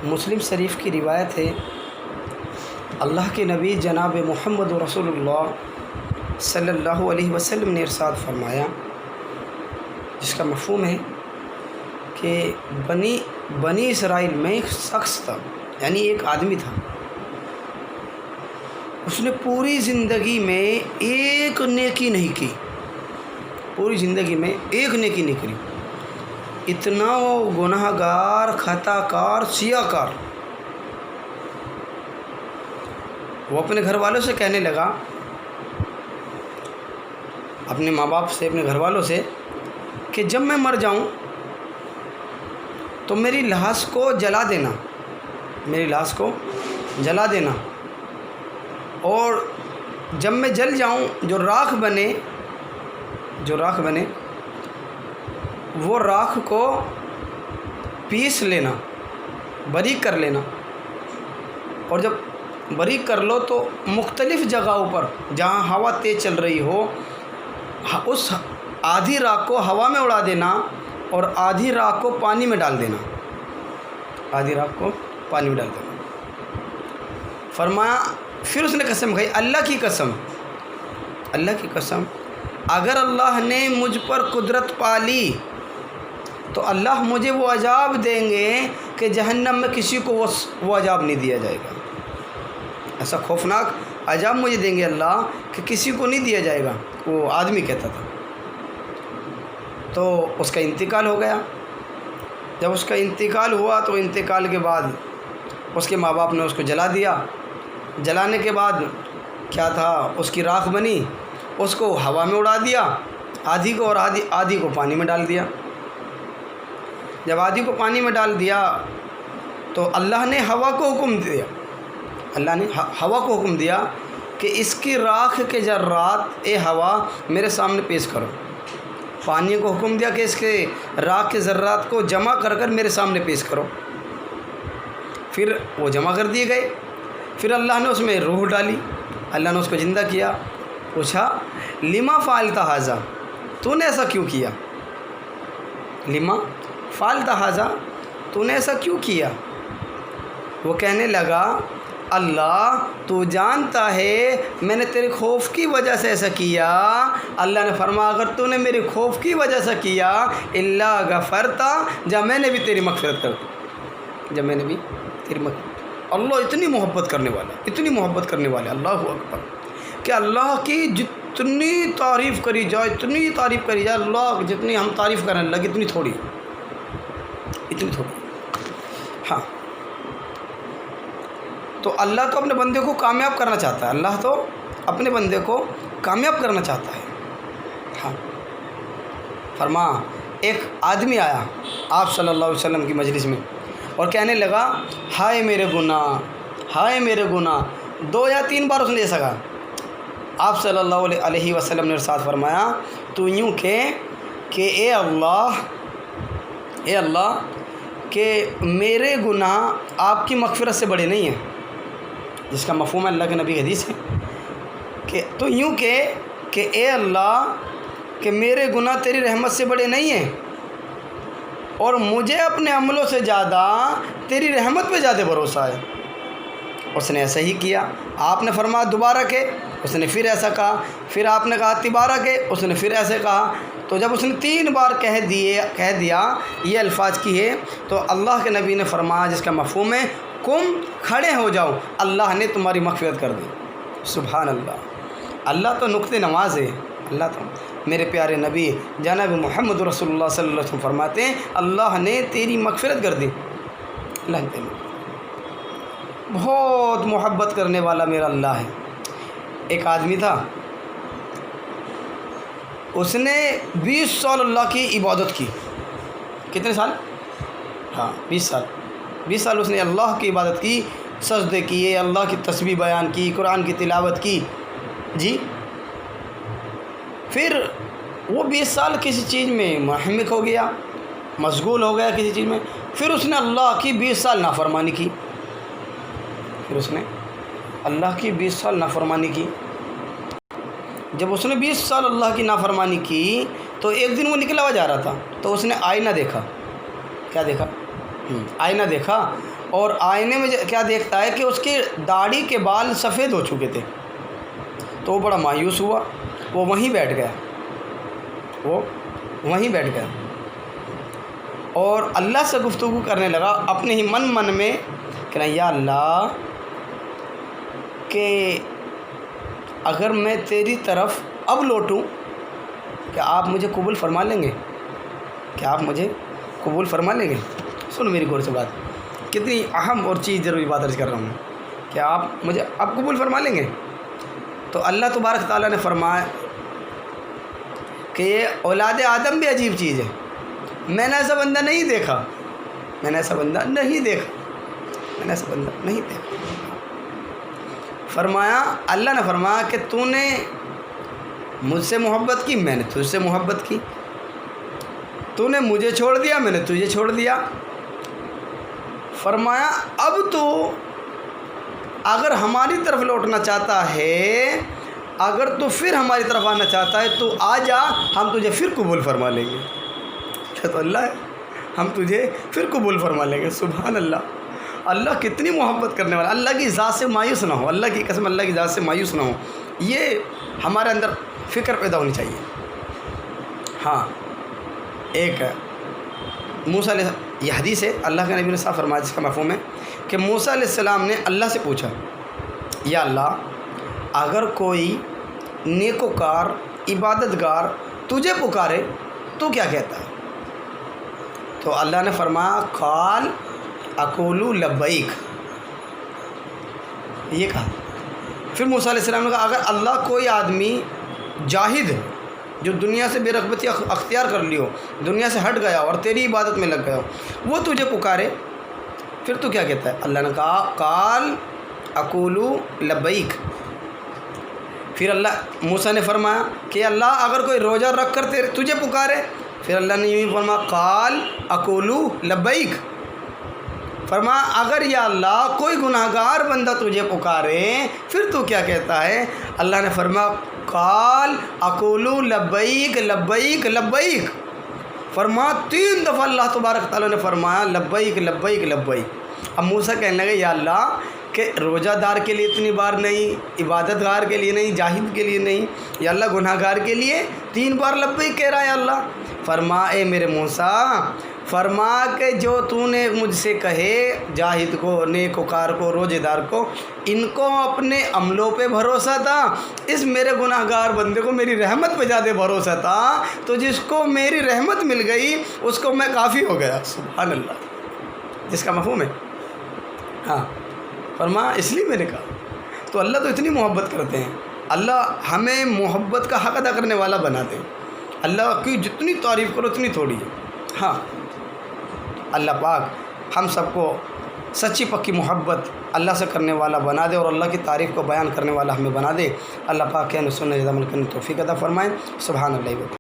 مسلم شریف کی روایت ہے، اللہ کے نبی جناب محمد رسول اللہ صلی اللہ علیہ وسلم نے ارشاد فرمایا، جس کا مفہوم ہے کہ بنی اسرائیل میں ایک شخص تھا، یعنی ایک آدمی تھا، اس نے پوری زندگی میں ایک نیکی نہیں کی، پوری زندگی میں ایک نیکی نہیں کری، اتنا وہ گناہ گار، خطا کار، سیاہ کار۔ وہ اپنے گھر والوں سے کہنے لگا، اپنے ماں باپ سے، اپنے گھر والوں سے، کہ جب میں مر جاؤں تو میری لاش کو جلا دینا، میری لاش کو جلا دینا، اور جب میں جل جاؤں جو راکھ بنے وہ راکھ کو پیس لینا، باریک کر لینا، اور جب باریک کر لو تو مختلف جگہوں پر جہاں ہوا تیز چل رہی ہو، اس آدھی راکھ کو ہوا میں اڑا دینا اور آدھی راکھ کو پانی میں ڈال دینا، آدھی راکھ کو پانی میں ڈال دینا۔ فرمایا، پھر اس نے قسم کھائی، اللہ کی قسم اگر اللہ نے مجھ پر قدرت پالی تو اللہ مجھے وہ عذاب دیں گے کہ جہنم میں کسی کو وہ عذاب نہیں دیا جائے گا، ایسا خوفناک عذاب مجھے دیں گے اللہ کہ کسی کو نہیں دیا جائے گا، وہ آدمی کہتا تھا۔ تو اس کا انتقال ہو گیا۔ جب اس کا انتقال ہوا تو انتقال کے بعد اس کے ماں باپ نے اس کو جلا دیا۔ جلانے کے بعد کیا تھا، اس کی راکھ بنی، اس کو ہوا میں اڑا دیا، آدھی کو، اور آدھی کو پانی میں ڈال دیا۔ جب آدھی کو پانی میں ڈال دیا تو اللہ نے ہوا کو حکم دیا کہ اس کی راکھ کے ذرات اے ہوا میرے سامنے پیش کرو۔ پانی کو حکم دیا کہ اس کے راکھ کے ذرات کو جمع کر میرے سامنے پیش کرو۔ پھر وہ جمع کر دیے گئے۔ پھر اللہ نے اس میں روح ڈالی، اللہ نے اس کو زندہ کیا۔ پوچھا، لما فعلت ھذا، تو نے ایسا کیوں کیا؟ لما فعلت ھذا، تو نے ایسا کیوں کیا؟ وہ کہنے لگا، اللہ تو جانتا ہے میں نے تیرے خوف کی وجہ سے ایسا کیا۔ اللہ نے فرمایا، اگر تو نے میرے خوف کی وجہ سے کیا، الا غفرتا، جب میں نے بھی تیری مغفرت کر دی، اللہ اتنی محبت کرنے والا، اللہ اکبر، کہ اللہ کی جتنی تعریف کری جائے، اللہ جتنی ہم تعریف کریں اللہ کی اتنی تھوڑی۔ ہاں، تو اللہ تو اپنے بندے کو کامیاب کرنا چاہتا ہے، ہاں۔ فرما، ایک آدمی آیا آپ صلی اللہ علیہ وسلم کی مجلس میں اور کہنے لگا، ہائے میرے گناہ، 2 یا 3 بار اس نے ایسا کہا۔ آپ صلی اللہ علیہ وسلم نے ارشاد فرمایا، تو یوں کہ اے اللہ کہ میرے گناہ آپ کی مغفرت سے بڑے نہیں ہیں، جس کا مفہوم ہے اللہ کے نبی کی حدیث ہے کہ تو یوں کہ اے اللہ کہ میرے گناہ تیری رحمت سے بڑے نہیں ہیں، اور مجھے اپنے عملوں سے زیادہ تیری رحمت پہ زیادہ بھروسہ ہے۔ اس نے ایسا ہی کیا۔ آپ نے فرمایا دوبارہ کہ، اس نے پھر ایسا کہا، پھر آپ نے کہا تبارہ کہ، اس نے پھر ایسے کہا۔ تو جب اس نے 3 بار کہہ دیا یہ الفاظ کیے، تو اللہ کے نبی نے فرمایا، جس کا مفہوم ہے کھڑے ہو جاؤ، اللہ نے تمہاری مغفرت کر دی۔ سبحان اللہ، اللہ تو نقطۂ نماز ہے۔ اللہ تو میرے پیارے نبی جناب محمد رسول اللہ صلی اللہ علیہ وسلم فرماتے ہیں، اللہ نے تیری مغفرت کر دی۔ اللہ نے بہت محبت کرنے والا میرا اللہ ہے۔ ایک آدمی تھا، اس نے 20 سال اللہ کی عبادت کی۔ کتنے سال؟ ہاں، 20 سال اس نے اللہ کی عبادت کی، سجدے کیے، اللہ کی تسبیح بیان کی، قرآن کی تلاوت کی، جی۔ پھر وہ 20 سال کسی چیز میں منہمک ہو گیا، مشغول ہو گیا کسی چیز میں۔ پھر اس نے اللہ کی 20 سال نافرمانی کی، جب اس نے 20 سال اللہ کی نافرمانی کی تو ایک دن وہ نکلا ہوا جا رہا تھا، تو اس نے آئینہ دیکھا۔ کیا دیکھا؟ آئینہ دیکھا اور آئینے میں کیا دیکھتا ہے کہ اس کی داڑھی کے بال سفید ہو چکے تھے، تو وہ بڑا مایوس ہوا، وہ وہیں بیٹھ گیا اور اللہ سے گفتگو کرنے لگا اپنے ہی من میں کہ یا اللہ کہ اگر میں تیری طرف اب لوٹوں کہ آپ مجھے قبول فرما لیں گے؟ سن میری غور سے بات، کتنی اہم اور چیز ضروری بات عرض کر رہا ہوں کہ آپ مجھے اب قبول فرما لیں گے؟ تو اللہ تبارک تعالیٰ نے فرمایا کہ یہ اولاد آدم بھی عجیب چیز ہے، میں نے ایسا بندہ نہیں دیکھا۔ فرمایا، اللہ نے فرمایا کہ تو نے مجھ سے محبت کی، میں نے تجھ سے محبت کی، تو نے مجھے چھوڑ دیا، میں نے تجھے چھوڑ دیا۔ فرمایا اب تو اگر ہماری طرف لوٹنا چاہتا ہے، اگر تو پھر ہماری طرف آنا چاہتا ہے تو آ جا، ہم تجھے پھر قبول فرما لیں گے۔ کیا تو اللہ ہے، ہم تجھے پھر قبول فرما لیں گے۔ سبحان اللہ، اللہ کتنی محبت کرنے والا، اللہ کی ذات سے مایوس نہ ہو، اللہ کی قسم اللہ کی ذات سے مایوس نہ ہو، یہ ہمارے اندر فکر پیدا ہونی چاہیے۔ ہاں، ایک موسیٰ علیہ، یہ حدیث ہے، اللہ کے نبی نے صاحب فرمایا جس کا مفہوم ہے کہ موسیٰ علیہ السلام نے اللہ سے پوچھا، یا اللہ اگر کوئی نیکوکار عبادتگار تجھے پکارے تو کیا کہتا ہے؟ تو اللہ نے فرمایا قال اقول لبیک، یہ کہا۔ پھر موسیٰ علیہ السلام نے کہا اگر اللہ کوئی آدمی جاہد جو دنیا سے بے رغبتی اختیار کر لی ہو، دنیا سے ہٹ گیا اور تیری عبادت میں لگ گیا ہو، وہ تجھے پکارے پھر تو کیا کہتا ہے؟ اللہ نے کہا قال اقول لبیک۔ پھر اللہ موسیٰ نے فرمایا کہ اللہ اگر کوئی روزہ رکھ کر تجھے پکارے، پھر اللہ نے یوں ہی فرمایا قال اقول لبیک۔ فرمایا اگر یا اللہ کوئی گناہ گار بندہ تجھے پکارے پھر تو کیا کہتا ہے؟ اللہ نے فرمایا قال اقول لبیک لبیک لبیک۔ فرمایا 3 دفعہ اللہ تبارک تعالیٰ نے فرمایا لبیک لبیک لبیک۔ اب موسیٰ کہنے لگے یا اللہ کہ روزہ دار کے لیے اتنی بار نہیں، عبادت گار کے لیے نہیں، جاہد کے لیے نہیں، یا اللہ گناہ گار کے لیے 3 بار لبیک کہہ رہا ہے اللہ۔ فرما اے میرے موسیٰ، فرما کہ جو تو نے مجھ سے کہے جاہد کو، نیکوکار کو، روزے دار کو، ان کو اپنے عملوں پہ بھروسہ تھا، اس میرے گناہ گار بندے کو میری رحمت پہ زیادہ بھروسہ تھا، تو جس کو میری رحمت مل گئی اس کو میں کافی ہو گیا۔ سبحان اللہ، جس کا مفہوم ہے۔ ہاں، فرما اس لیے میں نے کہا، تو اللہ تو اتنی محبت کرتے ہیں، اللہ ہمیں محبت کا حق ادا کرنے والا بنا دے۔ اللہ کی جتنی تعریف کرو اتنی تھوڑی ہے۔ ہاں، اللہ پاک ہم سب کو سچی پکی محبت اللہ سے کرنے والا بنا دے اور اللہ کی تعریف کو بیان کرنے والا ہمیں بنا دے۔ اللہ پاک کے سننے عمل کرنے توفیق عطا فرمائیں۔ سبحان اللہ۔